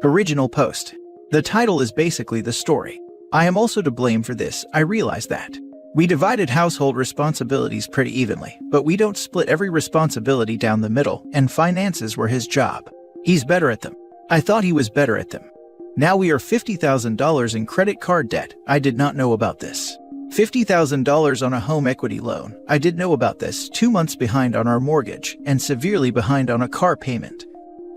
Original post. The title is basically the story. I am also to blame for this, I realize that. We divided household responsibilities pretty evenly, but we don't split every responsibility down the middle, and finances were his job. He's better at them. I thought he was better at them. Now we are $50,000 in credit card debt. I did not know about this. $50,000 on a home equity loan. I did know about this. 2 months behind on our mortgage, and severely behind on a car payment.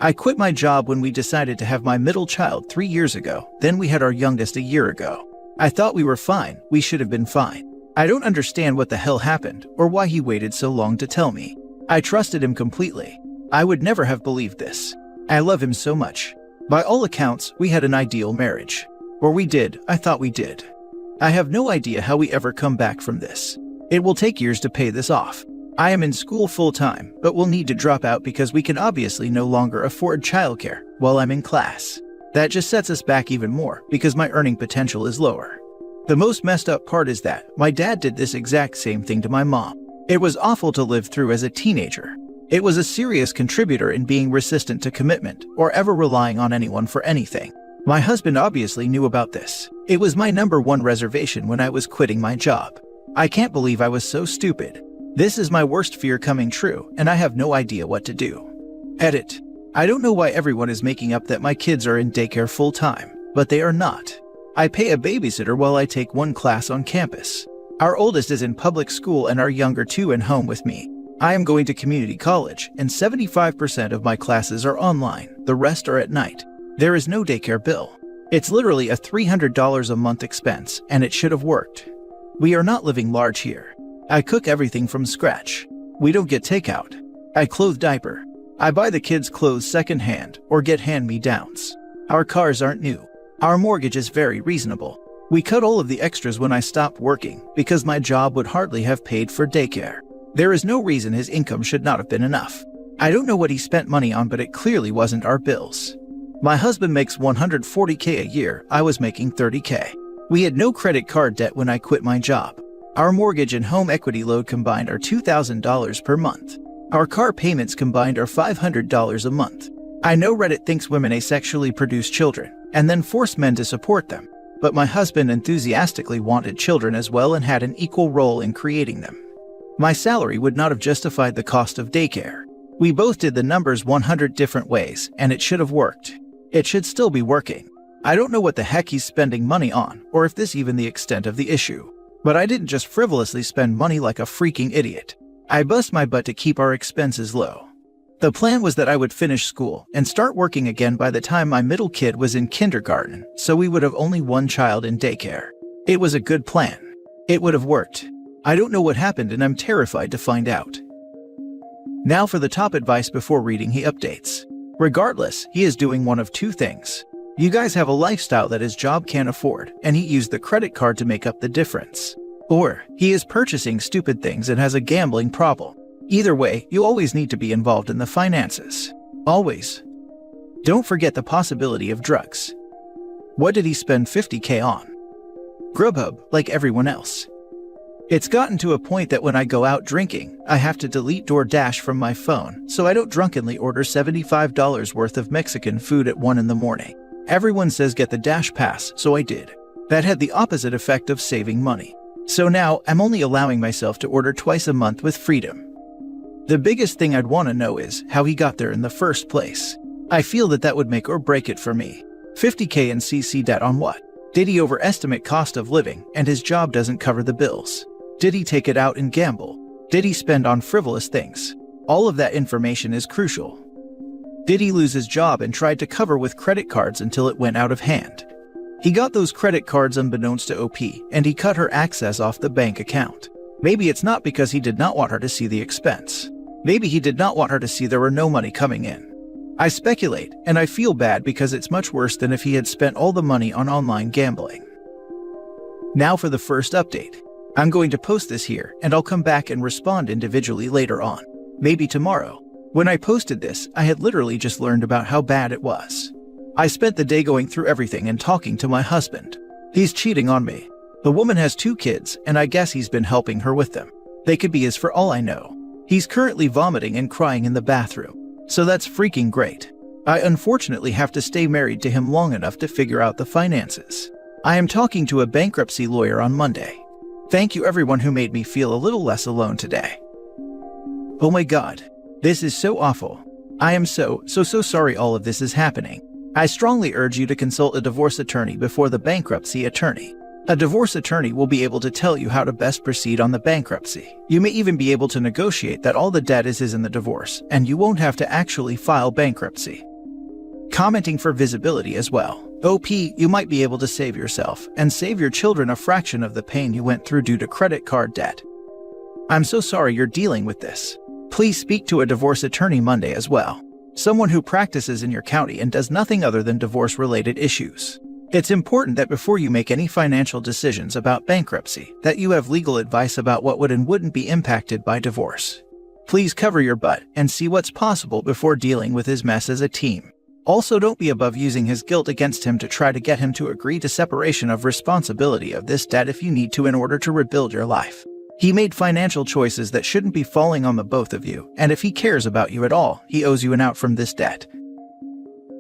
I quit my job when we decided to have my middle child 3 years ago. Then we had our youngest a year ago. I thought we were fine. We should have been fine. I don't understand what the hell happened, or why he waited so long to tell me. I trusted him completely. I would never have believed this. I love him so much. By all accounts, we had an ideal marriage. Or we did. I thought we did. I have no idea how we ever come back from this. It will take years to pay this off. I am in school full-time, but will need to drop out because we can obviously no longer afford childcare while I'm in class. That just sets us back even more because my earning potential is lower. The most messed up part is that my dad did this exact same thing to my mom. It was awful to live through as a teenager. It was a serious contributor in being resistant to commitment or ever relying on anyone for anything. My husband obviously knew about this. It was my #1 reservation when I was quitting my job. I can't believe I was so stupid. This is my worst fear coming true, and I have no idea what to do. Edit. I don't know why everyone is making up that my kids are in daycare full-time, but they are not. I pay a babysitter while I take 1 class on campus. Our oldest is in public school and our younger 2 in home with me. I am going to community college, and 75% of my classes are online, the rest are at night. There is no daycare bill. It's literally a $300 a month expense, and it should have worked. We are not living large here. I cook everything from scratch. We don't get takeout. I clothe diaper. I buy the kids' clothes secondhand or get hand-me-downs. Our cars aren't new. Our mortgage is very reasonable. We cut all of the extras when I stopped working because my job would hardly have paid for daycare. There is no reason his income should not have been enough. I don't know what he spent money on, but it clearly wasn't our bills. My husband makes $140K a year. I was making $30K. We had no credit card debt when I quit my job. Our mortgage and home equity load combined are $2,000 per month. Our car payments combined are $500 a month. I know Reddit thinks women asexually produce children and then force men to support them, but my husband enthusiastically wanted children as well and had an equal role in creating them. My salary would not have justified the cost of daycare. We both did the numbers 100 different ways, and it should have worked. It should still be working. I don't know what the heck he's spending money on, or if this even the extent of the issue. But I didn't just frivolously spend money like a freaking idiot. I bust my butt to keep our expenses low. The plan was that I would finish school and start working again by the time my middle kid was in kindergarten, so we would have only 1 child in daycare. It was a good plan. It would have worked. I don't know what happened, and I'm terrified to find out. Now for the top advice before reading he updates. Regardless, he is doing one of 2 things. You guys have a lifestyle that his job can't afford, and he used the credit card to make up the difference. Or, he is purchasing stupid things and has a gambling problem. Either way, you always need to be involved in the finances. Always. Don't forget the possibility of drugs. What did he spend $50K on? Grubhub, like everyone else. It's gotten to a point that when I go out drinking, I have to delete DoorDash from my phone so I don't drunkenly order $75 worth of Mexican food at 1 in the morning. Everyone says get the Dash Pass, so I did. That had the opposite effect of saving money. So now I'm only allowing myself to order twice a month with freedom. The biggest thing I'd want to know is how he got there in the first place. I feel that would make or break it for me. $50K in CC debt on what? Did he overestimate cost of living and his job doesn't cover the bills? Did he take it out and gamble? Did he spend on frivolous things? All of that information is crucial. Did he lose his job and tried to cover with credit cards until it went out of hand? He got those credit cards unbeknownst to OP, and he cut her access off the bank account. Maybe it's not because he did not want her to see the expense. Maybe he did not want her to see there were no money coming in. I speculate, and I feel bad because it's much worse than if he had spent all the money on online gambling. Now for the first update. I'm going to post this here, and I'll come back and respond individually later on. Maybe tomorrow. When I posted this, I had literally just learned about how bad it was. I spent the day going through everything and talking to my husband. He's cheating on me. The woman has 2 kids, and I guess he's been helping her with them. They could be his for all I know. He's currently vomiting and crying in the bathroom. So that's freaking great. I unfortunately have to stay married to him long enough to figure out the finances. I am talking to a bankruptcy lawyer on Monday. Thank you everyone who made me feel a little less alone today. Oh my God. This is so awful. I am so sorry all of this is happening. I strongly urge you to consult a divorce attorney before the bankruptcy attorney. A divorce attorney will be able to tell you how to best proceed on the bankruptcy. You may even be able to negotiate that all the debt is in the divorce, and you won't have to actually file bankruptcy. Commenting for visibility as well. OP, you might be able to save yourself and save your children a fraction of the pain you went through due to credit card debt. I'm so sorry you're dealing with this. Please speak to a divorce attorney Monday as well. Someone who practices in your county and does nothing other than divorce-related issues. It's important that before you make any financial decisions about bankruptcy, that you have legal advice about what would and wouldn't be impacted by divorce. Please cover your butt and see what's possible before dealing with his mess as a team. Also, don't be above using his guilt against him to try to get him to agree to separation of responsibility of this debt if you need to in order to rebuild your life. He made financial choices that shouldn't be falling on the both of you, and if he cares about you at all, he owes you an out from this debt.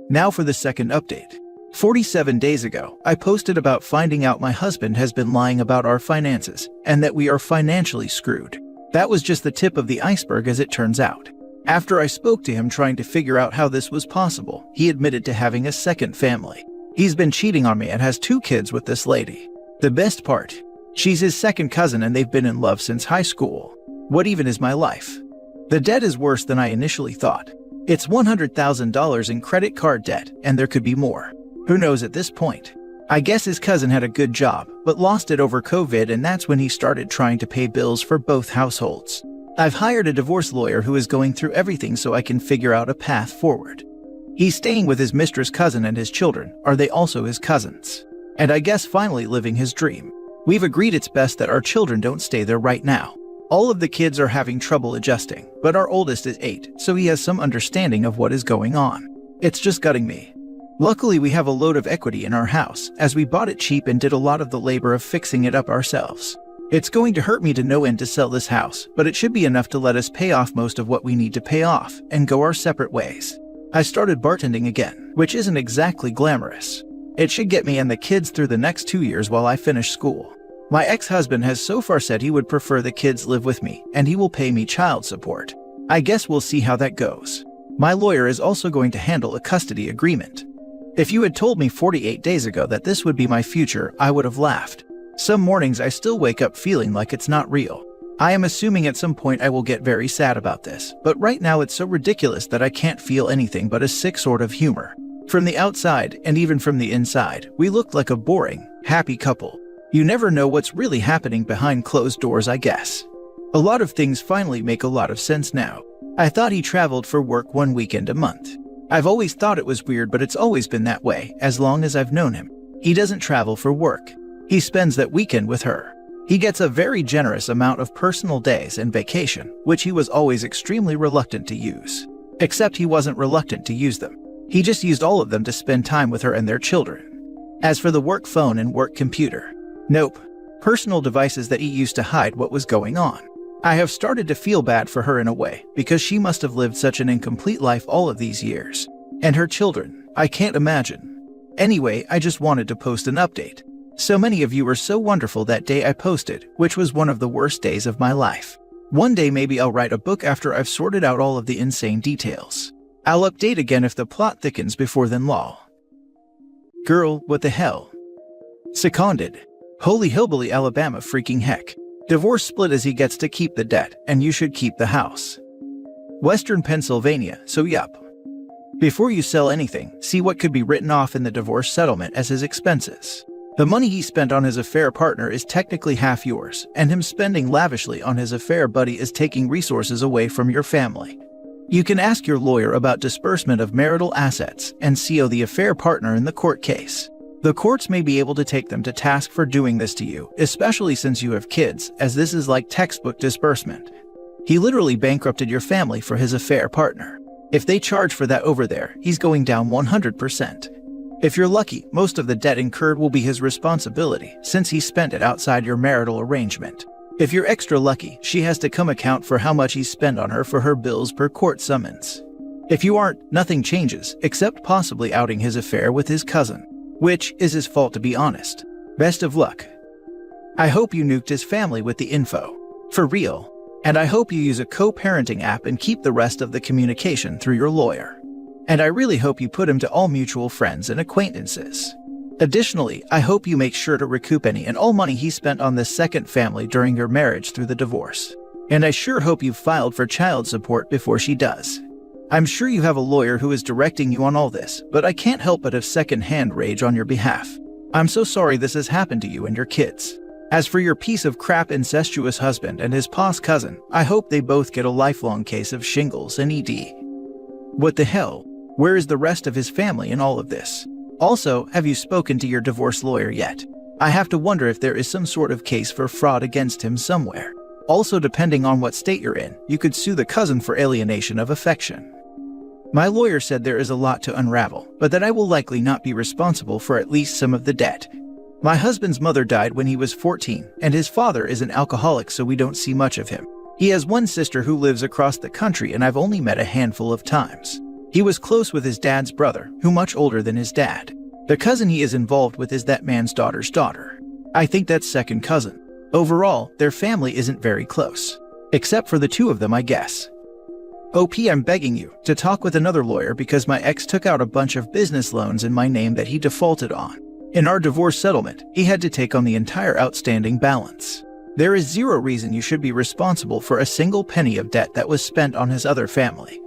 Now for the second update. 47 days ago, I posted about finding out my husband has been lying about our finances, and that we are financially screwed. That was just the tip of the iceberg as it turns out. After I spoke to him trying to figure out how this was possible, he admitted to having a second family. He's been cheating on me and has 2 kids with this lady. The best part? She's his second cousin and they've been in love since high school. What even is my life? The debt is worse than I initially thought. It's $100,000 in credit card debt, and there could be more. Who knows at this point? I guess his cousin had a good job, but lost it over COVID, and that's when he started trying to pay bills for both households. I've hired a divorce lawyer who is going through everything so I can figure out a path forward. He's staying with his mistress cousin and his children. Are they also his cousins? And I guess finally living his dream. We've agreed it's best that our children don't stay there right now. All of the kids are having trouble adjusting, but our oldest is 8, so he has some understanding of what is going on. It's just gutting me. Luckily, we have a load of equity in our house, as we bought it cheap and did a lot of the labor of fixing it up ourselves. It's going to hurt me to no end to sell this house, but it should be enough to let us pay off most of what we need to pay off and go our separate ways. I started bartending again, which isn't exactly glamorous. It should get me and the kids through the next 2 years while I finish school. My ex-husband has so far said he would prefer the kids live with me, and he will pay me child support. I guess we'll see how that goes. My lawyer is also going to handle a custody agreement. If you had told me 48 days ago that this would be my future, I would have laughed. Some mornings I still wake up feeling like it's not real. I am assuming at some point I will get very sad about this, but right now it's so ridiculous that I can't feel anything but a sick sort of humor. From the outside, and even from the inside, we looked like a boring, happy couple. You never know what's really happening behind closed doors, I guess. A lot of things finally make a lot of sense now. I thought he traveled for work 1 weekend a month. I've always thought it was weird, but it's always been that way, as long as I've known him. He doesn't travel for work. He spends that weekend with her. He gets a very generous amount of personal days and vacation, which he was always extremely reluctant to use. Except he wasn't reluctant to use them. He just used all of them to spend time with her and their children. As for the work phone and work computer, nope. Personal devices that he used to hide what was going on. I have started to feel bad for her in a way, because she must have lived such an incomplete life all of these years. And her children, I can't imagine. Anyway, I just wanted to post an update. So many of you were so wonderful that day I posted, which was one of the worst days of my life. One day maybe I'll write a book after I've sorted out all of the insane details. I'll update again if the plot thickens before then lol. Girl, what the hell? Seconded. Holy hillbilly Alabama freaking heck. Divorce split as he gets to keep the debt, and you should keep the house. Western Pennsylvania, so yup. Before you sell anything, see what could be written off in the divorce settlement as his expenses. The money he spent on his affair partner is technically half yours, and him spending lavishly on his affair buddy is taking resources away from your family. You can ask your lawyer about disbursement of marital assets and CO the affair partner in the court case. The courts may be able to take them to task for doing this to you, especially since you have kids, as this is like textbook disbursement. He literally bankrupted your family for his affair partner. If they charge for that over there, he's going down 100%. If you're lucky, most of the debt incurred will be his responsibility, since he spent it outside your marital arrangement. If you're extra lucky, she has to come account for how much he spent on her for her bills per court summons. If you aren't, nothing changes, except possibly outing his affair with his cousin, which is his fault to be honest. Best of luck. I hope you nuked his family with the info. For real. And I hope you use a co-parenting app and keep the rest of the communication through your lawyer. And I really hope you put him to all mutual friends and acquaintances. Additionally, I hope you make sure to recoup any and all money he spent on this second family during your marriage through the divorce. And I sure hope you've filed for child support before she does. I'm sure you have a lawyer who is directing you on all this, but I can't help but have second-hand rage on your behalf. I'm so sorry this has happened to you and your kids. As for your piece of crap incestuous husband and his pos cousin, I hope they both get a lifelong case of shingles and ED. What the hell? Where is the rest of his family in all of this? Also, have you spoken to your divorce lawyer yet? I have to wonder if there is some sort of case for fraud against him somewhere. Also, depending on what state you're in, you could sue the cousin for alienation of affection. My lawyer said there is a lot to unravel, but that I will likely not be responsible for at least some of the debt. My husband's mother died when he was 14, and his father is an alcoholic, so we don't see much of him. He has one sister who lives across the country, and I've only met a handful of times. He was close with his dad's brother, who much older than his dad. The cousin he is involved with is that man's daughter's daughter. I think that's second cousin. Overall, their family isn't very close. Except for the two of them, I guess. OP, I'm begging you to talk with another lawyer because my ex took out a bunch of business loans in my name that he defaulted on. In our divorce settlement, he had to take on the entire outstanding balance. There is zero reason you should be responsible for a single penny of debt that was spent on his other family.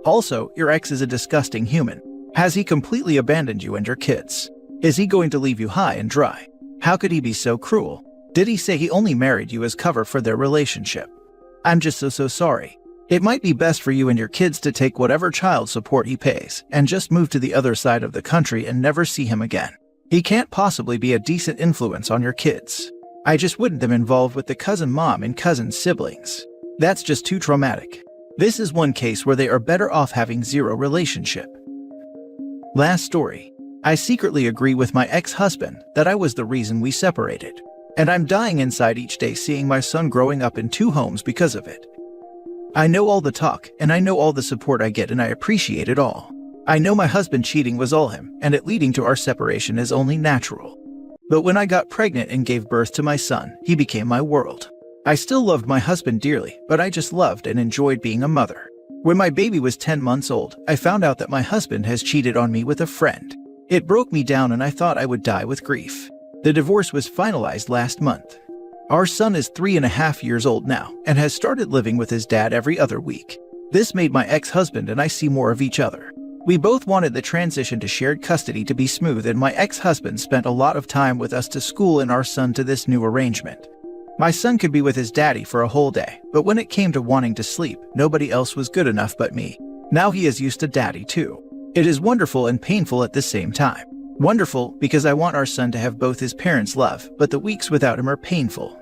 Also, your ex is a disgusting human. Has he completely abandoned you and your kids? Is he going to leave you high and dry? How could he be so cruel? Did he say he only married you as cover for their relationship? I'm just so sorry. It might be best for you and your kids to take whatever child support he pays and just move to the other side of the country and never see him again. He can't possibly be a decent influence on your kids. I just wouldn't them involved with the cousin mom and cousin siblings. That's just too traumatic. This is one case where they are better off having zero relationship. Last story. I secretly agree with my ex-husband that I was the reason we separated. And I'm dying inside each day seeing my son growing up in two homes because of it. I know all the talk, and I know all the support I get, and I appreciate it all. I know my husband cheating was all him, and it leading to our separation is only natural. But when I got pregnant and gave birth to my son, he became my world. I still loved my husband dearly, but I just loved and enjoyed being a mother. When my baby was 10 months old, I found out that my husband has cheated on me with a friend. It broke me down and I thought I would die with grief. The divorce was finalized last month. Our son is 3.5 years old now and has started living with his dad every other week. This made my ex-husband and I see more of each other. We both wanted the transition to shared custody to be smooth, and my ex-husband spent a lot of time with us to school and our son to this new arrangement. My son could be with his daddy for a whole day, but when it came to wanting to sleep, nobody else was good enough but me. Now he is used to daddy too. It is wonderful and painful at the same time. Wonderful because I want our son to have both his parents' love, but the weeks without him are painful.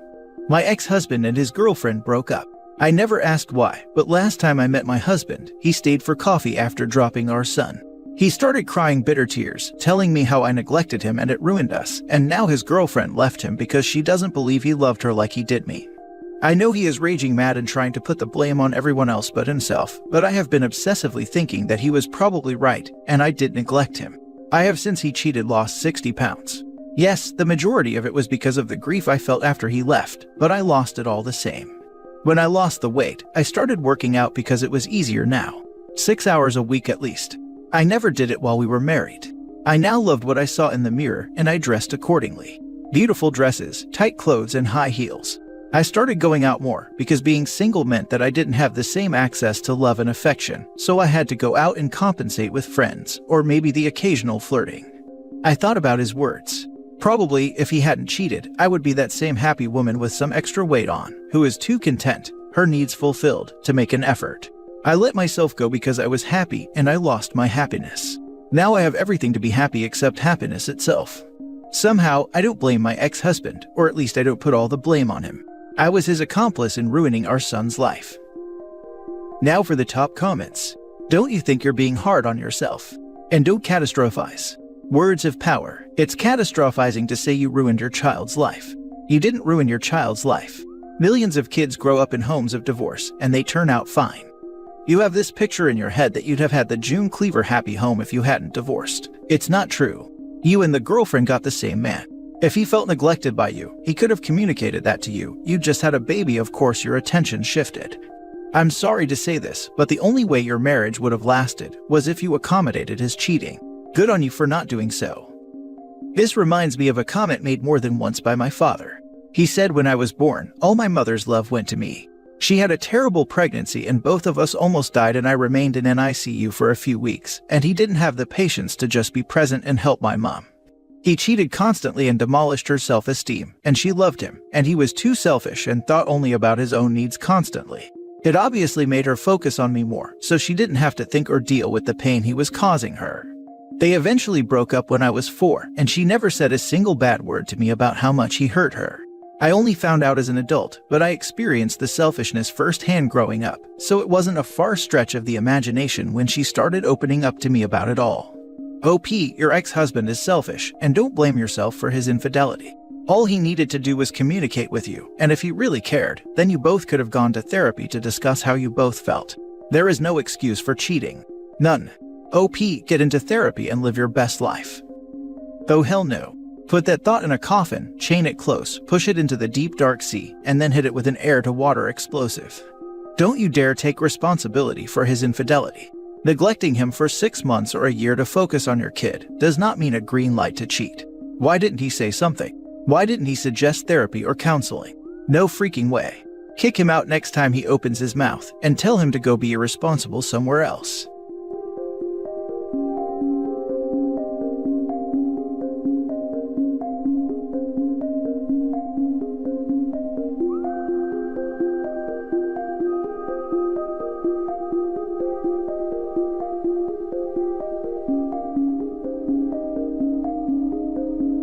My ex-husband and his girlfriend broke up. I never asked why, but last time I met my husband, he stayed for coffee after dropping our son. He started crying bitter tears, telling me how I neglected him and it ruined us, and now his girlfriend left him because she doesn't believe he loved her like he did me. I know he is raging mad and trying to put the blame on everyone else but himself, but I have been obsessively thinking that he was probably right, and I did neglect him. I have since he cheated lost 60 pounds. Yes, the majority of it was because of the grief I felt after he left, but I lost it all the same. When I lost the weight, I started working out because it was easier now. 6 hours a week at least. I never did it while we were married. I now loved what I saw in the mirror and I dressed accordingly. Beautiful dresses, tight clothes, and high heels. I started going out more because being single meant that I didn't have the same access to love and affection, so I had to go out and compensate with friends, or maybe the occasional flirting. I thought about his words. Probably, if he hadn't cheated, I would be that same happy woman with some extra weight on, who is too content, her needs fulfilled, to make an effort. I let myself go because I was happy and I lost my happiness. Now I have everything to be happy except happiness itself. Somehow, I don't blame my ex-husband, or at least I don't put all the blame on him. I was his accomplice in ruining our son's life. Now for the top comments. Don't you think you're being hard on yourself? And don't catastrophize. Words of power. It's catastrophizing to say you ruined your child's life. You didn't ruin your child's life. Millions of kids grow up in homes of divorce and they turn out fine. You have this picture in your head that you'd have had the June Cleaver happy home if you hadn't divorced. It's not true. You and the girlfriend got the same man. If he felt neglected by you, he could have communicated that to you. You just had a baby, of course your attention shifted. I'm sorry to say this, but the only way your marriage would have lasted was if you accommodated his cheating. Good on you for not doing so. This reminds me of a comment made more than once by my father. He said when I was born, all my mother's love went to me. She had a terrible pregnancy and both of us almost died and I remained in NICU for a few weeks, and he didn't have the patience to just be present and help my mom. He cheated constantly and demolished her self-esteem, and she loved him, and he was too selfish and thought only about his own needs constantly. It obviously made her focus on me more, so she didn't have to think or deal with the pain he was causing her. They eventually broke up when I was 4, and she never said a single bad word to me about how much he hurt her. I only found out as an adult, but I experienced the selfishness firsthand growing up, so it wasn't a far stretch of the imagination when she started opening up to me about it all. OP, your ex-husband is selfish, and don't blame yourself for his infidelity. All he needed to do was communicate with you, and if he really cared, then you both could have gone to therapy to discuss how you both felt. There is no excuse for cheating. None. OP, get into therapy and live your best life. Oh hell no. Put that thought in a coffin, chain it close, push it into the deep dark sea, and then hit it with an air-to-water explosive. Don't you dare take responsibility for his infidelity. Neglecting him for 6 months or a year to focus on your kid does not mean a green light to cheat. Why didn't he say something? Why didn't he suggest therapy or counseling? No freaking way. Kick him out next time he opens his mouth and tell him to go be irresponsible somewhere else.